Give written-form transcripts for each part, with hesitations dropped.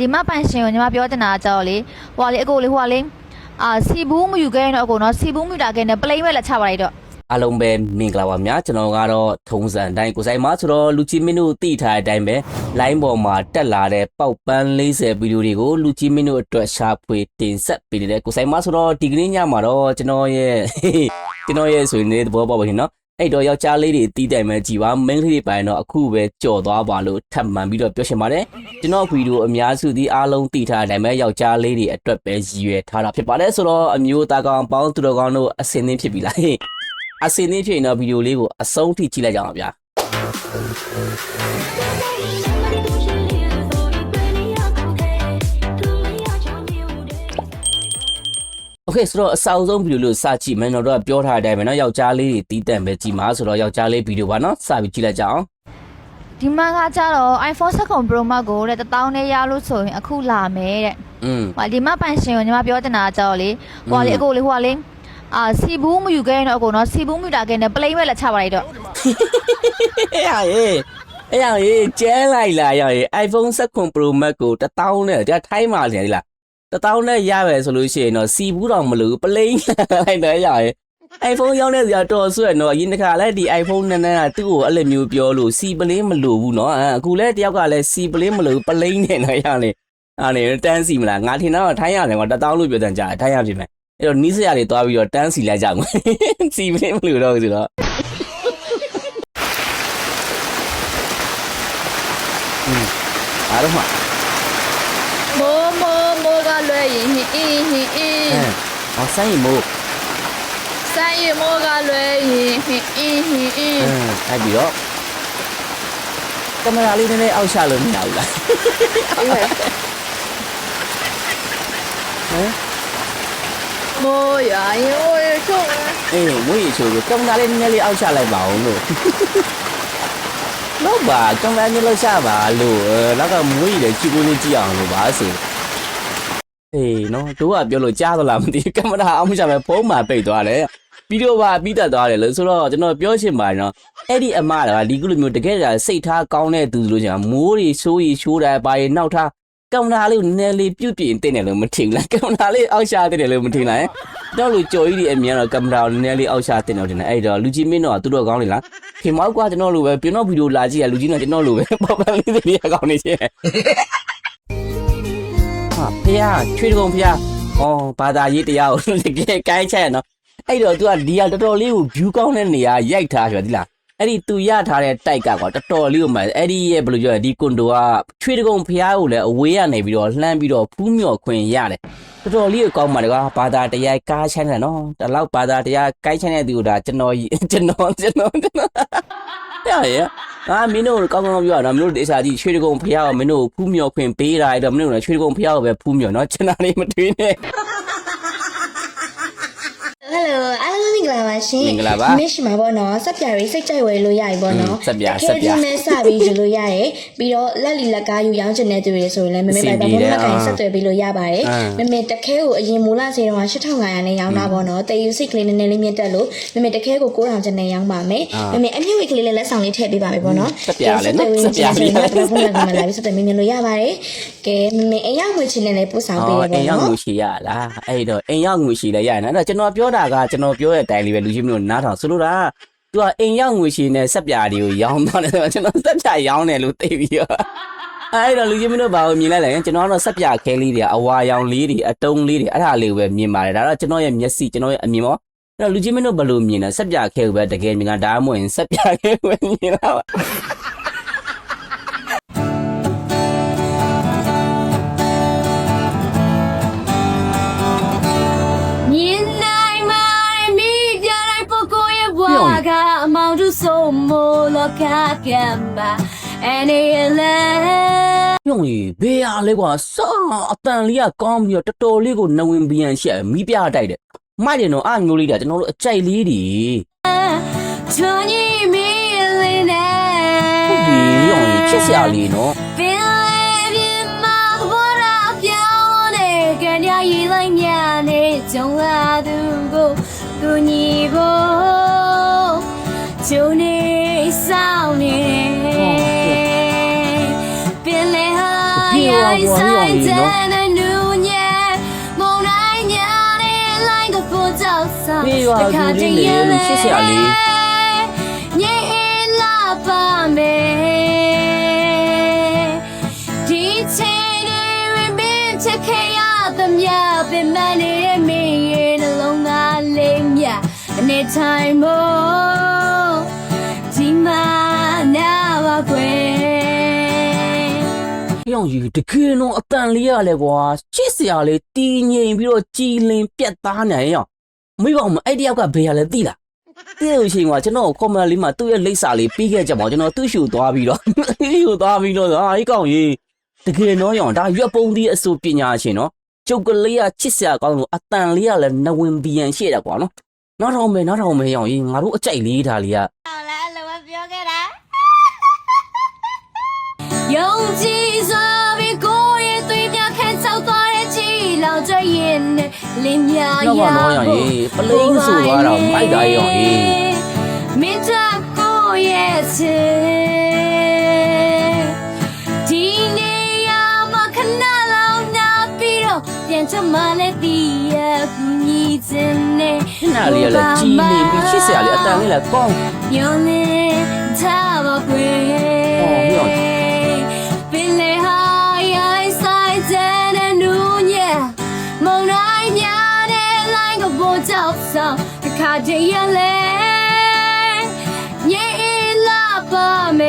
ဒီမှာပန်ရှင်ကိုညီမပြောချင်တာကြောက်လေဟိုလေအကိုလေဟိုလေစီဘူးမယူခဲ့ရင်တော့အကိုနော်စီဘူးမယူတာခဲ့နေပလိမ့်ပဲလက်ချပါလိုက်တော့အားလုံးပဲမင်္ဂလာပါများကျွန်တော်ကတော့ထုံးစံတိုင်းကိုဆိုင်မှာဆိုတော့လူချင်းမင်းတို့သိထားတဲ့အတိုင်းပဲ line ပေါ်မှာတက်လာတဲ့ပေါက်ပန်း40ဗီဒီယိုတွေကိုလူချင်းမင်းတို့အတွက်ရှာဖွေတင်ဆက်ပေးနေတဲ့ကိုဆိုင်မှာဆိုတော့ဒီကနေ့ညမှာတော့ကျွန်တော်ရဲ့ဆိုရင်သဘောပေါက်ပါရှင်နော်အဲ့တော့ယောက်ျားလေးတွေတီးတိုင်မဲ့ကြည်ပါမိန်းကလေးတွေပိုင်းတော့အခုပဲကြော်သွားပါလို့ထပ်မံပြီးတော့ပြောရှင်ပါတယ်ကျွန်တော်ဗီဒီယိုအများစုဒီအားလုံးသိထားတဲ့အတိုင်းပဲယောက်ျားလေးတွေအတွက်ပဲရည်ရွယ်ထားတာဖြစ်ပါတယ်ဆိုတော့အမျိုးသားကောင်ပေါင်းသူတော်ကောင်းတို့အစင်းသင်းဖြစ်ပြီလားအစင်းသေးဖြစ်ရင်တော့ဗီဒီယိုလေးကိုအဆုံးထိကြည့်လိုက်ကြအောင်ဗျာโอเคဆိုတော့အဆောက်ဆုံးဗီဒီယိုလေးကိုစကြည့်မယ်တော့ပြောထားတဲ့အတိုင်းပဲเนาะယောက်ျားလေးတွေတီးတန့်ပဲကြည့်မှာဆိုတော့ယောက်ျားလေးဗီဒီယိုပါเนาะစပြီးကြည့်လိုက်ကြအောင်ဒီမှာကကြတော့ iPhone 7 Pro Max ကိုတဲ့1000နဲ့ရလို့ဆိုရင်အခုလာမယ်တဲ့ဒီမှာပန်ရှင်ကိုညီမပြောချင်တာကြောက်လေဟိုလေအကိုလေဟိုလေစီဘူးမယူခဲ့ရင်တော့အကိုနော်စီဘူးမယူတာခဲ့နေပလိမ့်ပဲလက်ချပါလိုက်တော့အဲ့ကျဲလိုက်လာရရဲ့ iPhone 7 Pro Max ကို1000နဲ့ဒါထိုင်းမှာလေဒီလား1000နဲ့ရပဲဆိုလို့ရှိရင်တော့စီဘူးတော့မလို့ပလိမ့်လိုက်တယ်ရရဲ့ iPhone ရောက်နေစရာတော်ဆွဲတော့အရင်တစ်ခါလဲဒီ iPhone နဲ့ကသူ့ကိုအဲ့လိုမျိုးပြောလို့စီပလင်းမလို့ဘူးเนาะအခုလဲတယောက်ကလဲစီပလင်းမလို့ပလိမ့်နေတော့ရလေအဲ့နေတန်းစီမလားငါထင်တော့ထိုင်းရတယ်ကွာ1000လို့ပြောတဲ့ကြားထိုင်းရပြင်မယ်အဲ့တော့နီးစရာတွေသွားပြီးတော့တန်းစီလိုက်ကြမှာစီပလင်းမလို့တော့ဆိုတော့အားတော့မိုးကလွယ်ရင်ဟင်းဆိုင်မိုးကလွယ်ရင်ဟင်းအဲ့ပြီးတော့ကင်မရာလေးနည်းနည်းအောက်ချလို့မရဘူးလားမိုးရရင်မိုးရချိုးမိုးရချိုးကိုကင်မရာလေးနည်းနည်းလေးအောက်ချလိုက်ပါအောင်လို့လောက်ပါကင်မရာလေးလောက်ချပါလို့နောက်ကမိုးရလေကြည့်ကိုလေးကြည့်အောင်လို့ပါဆိုနော်တို့ကပြောလို့ကြားသလားမသိကင်မရာအောက်ချမယ်ဖုန်းမှာပိတ်သွားတယ်ဗီဒီယိုပါပြီးတတ်သွားတယ်လို့ဆိုတော့ကျွန်တော်ပြောချင်ပါတယ်နော်အဲ့ဒီအမကဒီကုလိုမျိုးတကယ်စိတ်ထားကောင်းတဲ့သူလို့ကျန်မိုးတွေဆိုးရီရှိုးတယ်ပါရင်နောက်ထားကင်မရာလေးကိုနည်းလေးပြုတ်ပြင်တင်တယ်လို့မထင်လားကင်မရာလေးအောက်ရှာတင်တယ်လို့မထင်လားတော့လူကြော်ကြီးတွေအမြင်တော့ကင်မရာကိုနည်းလေးအောက်ရှာတင်တော့တင်တယ်အဲ့တော့လူကြီးမင်းတော့သူတို့ကောင်းနေလားခင်မောက်ကကျွန်တော်လိုပဲပြင်တော့ဗီဒီယိုလာကြည့်ရလူကြီးတော့ကျွန်တော်လိုပဲပေါ်ပန်းလေးတွေကောင်းနေချင်းဟာဖះချွေးကုန်ဖះဘာသာရေးတရားကိုတကယ်ကိုင်းချက်နော်အဲ့တော့ तू ကဒီဟာတော်တော်လေးကို view ကောင်းတဲ့နေရာရိုက်ထားဆိုဒီလားအဲ့ဒီ तू ရထားတဲ့တိုက်ကကွာတော်တော်လေးကိုမှအဲ့ဒီရဲ့ဘယ်လိုပြောလဲဒီကွန်ဒိုကချွေးတကုံဖျားကိုလည်းအဝေးကနေပြီးတော့လှမ်းပြီးတော့ဖူးမြော်ခွင့်ရတယ်တော်တော်လေးကိုကောင်းပါတယ်ကွာဘာသာတရားကားချိုင်းတယ်နော်ဒါလောက်ဘာသာတရားကိုင်းချိုင်းတဲ့သူကဒါကျွန်တော်မင်းတို့ကောင်းကောင်းပြောရတော့မင်းတို့ဒေသကြီးချွေးတကုံဖျားကိုမင်းတို့ဖူးမြော်ခွင့်ပေးတာအဲ့တော့မင်းတို့ချွေးတကုံဖျားကိုပဲဖူးမြော်နော်ကျွန်တော်လေးမတွေးနဲ့Hello အားလုံးမင်္ဂလာပါရှင်မင်္ဂလာပါဒီနေ့ရှိမှာပေါ့နော်ဆက်ပြားရေးစိတ်ကြိုက်ဝယ်လို့ရပြီပေါ့နော်ဆက်ပြားမဲစပြီးယူလို့ရတယ်ပြီးတော့လက်လီလက်ကားယူရောင်းချင်တဲ့သူတွေဆိုရင်လည်းမမေပိုင်ပါဘောမကိုင်ဆက်သွယ်ပြီးလို့ရပါတယ်မမေတခဲကိုအရင်မူလဈေးတော့8500နဲ့ရောင်းတာပေါ့နော်တေယူစိတ်ကလေးနည်းနည်းလေးမြင့်တက်လို့မမေတခဲကို9000ကျန်နဲ့ရောင်းပါမယ်မမေအမြင့်ဝေးကလေးလည်းလက်ဆောင်လေးထည့်ပေးပါမယ်ပေါ့နော်ဆက်ပြားလည်းနော်ဆက်ပြားလေးတော့ဘုန်းကလာပြီးဆက်သွယ်မြင်လို့ရပါတယ်ကဲမမေအိမ်ရောက်ငွေချင်နဲ့လည်းပို့ဆောင်ပေးရပေါ့နော်အိမ်ရောက်ငွေချီရလားအဲ့တော့အိမ်ရောက်ငွေချီလည်းရနော်အဲ့တော့ကျွန်တော်ပြောတာကကျွန်တော်ပြောတဲ့အတိုင်းလေးပဲလူကြီးမျိုးနားထောင်ဆိုလို့တာသူကအိမ်ရောက်ငွေချီနဲ့ဆက်ပြားတွေကိုရောင်းသွားတယ်ဆိုတော့ကျွန်တော်ဆက်ပြားရောင်းတယ်လို့သိပြီးတော့အဲ့တော့လူကြီးမျိုးဘာကိုမြင်လိုက်လဲကျွန်တော်ကတော့ဆက်ပြားခဲလေးတွေအဝါရောင်လေးတွေအတုံးလေးတွေအဲ့ဒါလေးကိုပဲမြင်ပါတယ်ဒါတော့ကျွန်တော်ရဲ့မျက်စိကျွန်တော်ရဲ့အမြင်ပေါ့အဲ့တော့လူကြီးမျိုးဘယ်လိုမြင်လဲဆက်ပြားခဲကိုပဲတကယ်မြင်တာဒါမှမဟုတ်ဆက်ပြားခဲကိုပဲမြင်တာပါအမောင်တို့ဆုံးမို့လောကကံပါအနေနဲ့ညုံကြီးဘေးအားလေးကွာစောအတန်လေးကကောင်းပြီးတော့တော်တော်လေးကိုနဝင်ပြန်ရှက်မိပြတိုက်တယ်မိုက်တယ်နော်အားမျိုးလေးတာကျွန်တော်တို့အကြိုက်လေးတွေချွန်ကြီးမီလေးနဲ့ဟုတ်ပြီညုံကြီးချစ်စရာလေးနော်ပင်လေးပြမဘောရပြောင်းနေကြရည်လိုက်မြနေကြုံလာသူကိုသူညီဖို့ကျုံနေဆောင်နေပင်လေဟာရိုက်စ ဟေးအောင်ကြီးနော် 在的路年，梦来年里来个不早上， ပြေးရွာသူလေးလေလို့ချစ်စရာလေး 你拉把妹，第七的人民切开呀的面，被满的命运的龙啊领呀，你太梦，今晚那我归。 ပြောင်းကြီးတကယ်တော့အတန်လေးရလဲကွာချစ်စရာလေးတီးငိမ်ပြီးတော့ကြည်လင်ပြတ်သားနေရအောင်မိဘမအဲ့တယောက်ကဘေးရလဲသိလားသိလို့ရှိရင်ကကျွန်တော်ကွန်မန့်လေးမှာသူ့ရဲ့လိပ်စာလေးပြီးခဲ့ကြပါကျွန်တော်သူ့ရှူသွားပြီးတော့ရှူသွားပြီးတော့ဟာအေးကောင်ကြီးတကယ်တော့ရောင်ဒါရွက်ပုံးသီးအစိုးပညာရှင်နော်ကျုပ်ကလေးကချစ်စရာကောင်းလို့အတန်လေးရလဲနဝင်ဘီယန်ရှိတယ်ကွာနော်နောက်ထောင်မယ်ရောင်ကြီးငါတို့အကြိုက်လေးဒါလေးက 用尽所有过也对面看草多的气，老着眼泪，淋呀 နောက်ပါတော့ရောင်ကြီးပလိန်ဆိုသွားတော့မိုက်တာရောင်ကြီး 明着过也是。今年呀，我看那老那比罗变成马来地呀，不你真的。 နားလေးကလည်းကြည်လင်ပြီးချစ်စရာလေးအတန်လေးလည်းကောင်း 有你他不归。 哦没有 别来好呀，晒在那路年，梦来年的来个不早上，看见眼泪，你拉把妹。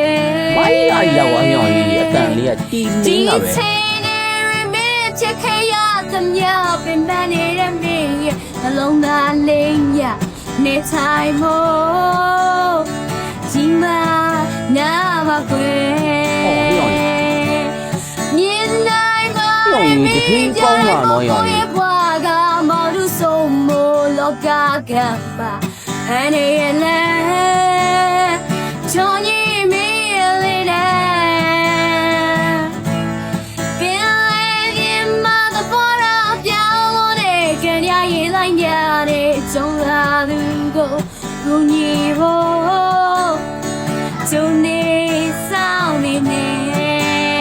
မိုက်လာရောက်အောင်ရောင်ကြီးအတန်လေးကတီးလင်းတာပဲ 第七的人民切开呀，怎么变满的人民呀，那龙那灵呀，你猜梦，今晚那么贵。年代嘛，没家的不会花个毛都送我落个干吧，爱你眼泪，求你美丽的。 中拉路过，不你我，就你少年呢。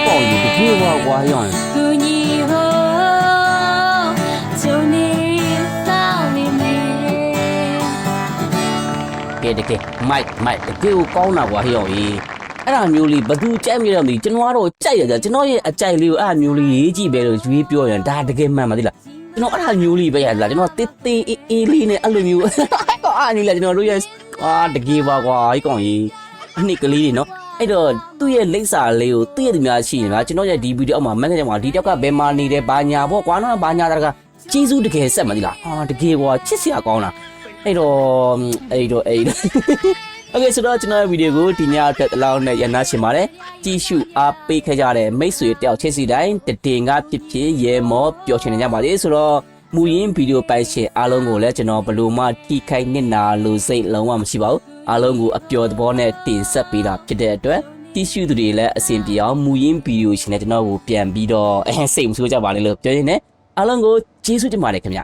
ပေါ့ကြီးတကယ်ပါကွာရောင် 不你我，就你少年呢。 ကဲတကယ်မိုက်တကယ်ကိုကောင်းတာကွာရောင်ကြီးအဲ့ဒါမျိုးလေးဘသူကြိုက်မြတော့မသိကျွန်တော်ကတော့ကြိုက်ရကြကျွန်တော်ရဲ့အကြိုက်လေးကိုအဲ့ဒါမျိုးလေးရေးကြည့်ပဲလို့ရွေးပြောရင်ဒါတကယ်မှန်ပါသေးလားကျွန်တော်အဲ့ဒါမျိုးလေးပဲရလားကျွန်တော်တစ်သေးအေးလေးနဲ့အဲ့လိုမျိုးကောအားနေလားကျွန်တော်တို့ရဲ့တကယ်ပါကွာဒီကောင်ကြီးအနှစ်ကလေးတွေနော်အဲ့တော့သူ့ရဲ့လိပ်စာလေးကိုသူ့ရဲ့သူများရှိနေတာကျွန်တော်ရဲ့ဒီဗီဒီယိုအောက်မှာမက်ဆေ့ချ်မှာဒီတောက်ကဘယ်မှာနေတယ်ဘာညာပေါ့ကွာနော်ဘာညာတကကျေးဇူးတကယ်ဆက်မှသိလားတကယ်ကွာချစ်စရာကောင်းတာအဲ့တော့โอเคဆိုတော့ကျွန်တော်ရဲ့ဗီဒီယိုကိုဒီညအတွက်အလောင်းနဲ့ရနာရှင်ပါတယ်ကြည့်ရှုအားပေးခဲ့ကြတဲ့မိတ်ဆွေတယောက်ချစ်စီတိုင်းတတင်ကဖြစ်ဖြစ်ရဲမောပျော်ချင်နေကြပါလေဆိုတော့မူရင်းဗီဒီယိုပိုင်ရှင်အားလုံးကိုလည်းကျွန်တော်ဘလို့မှထိခိုက်နစ်နာလို့စိတ်လုံးဝမရှိပါဘူးအားလုံးကိုအပျော်သဘောနဲ့တင်ဆက်ပေးတာဖြစ်တဲ့အတွက်ကြည့်ရှုသူတွေလည်းအဆင်ပြေအောင်မူရင်းဗီဒီယိုရှင်နဲ့ကျွန်တော်ကိုပြန်ပြီးတော့စိတ်မဆိုးကြပါနဲ့လို့ပြောရင်းနဲ့အားလုံးကိုကျေးဇူးတင်ပါတယ်ခင်ဗျ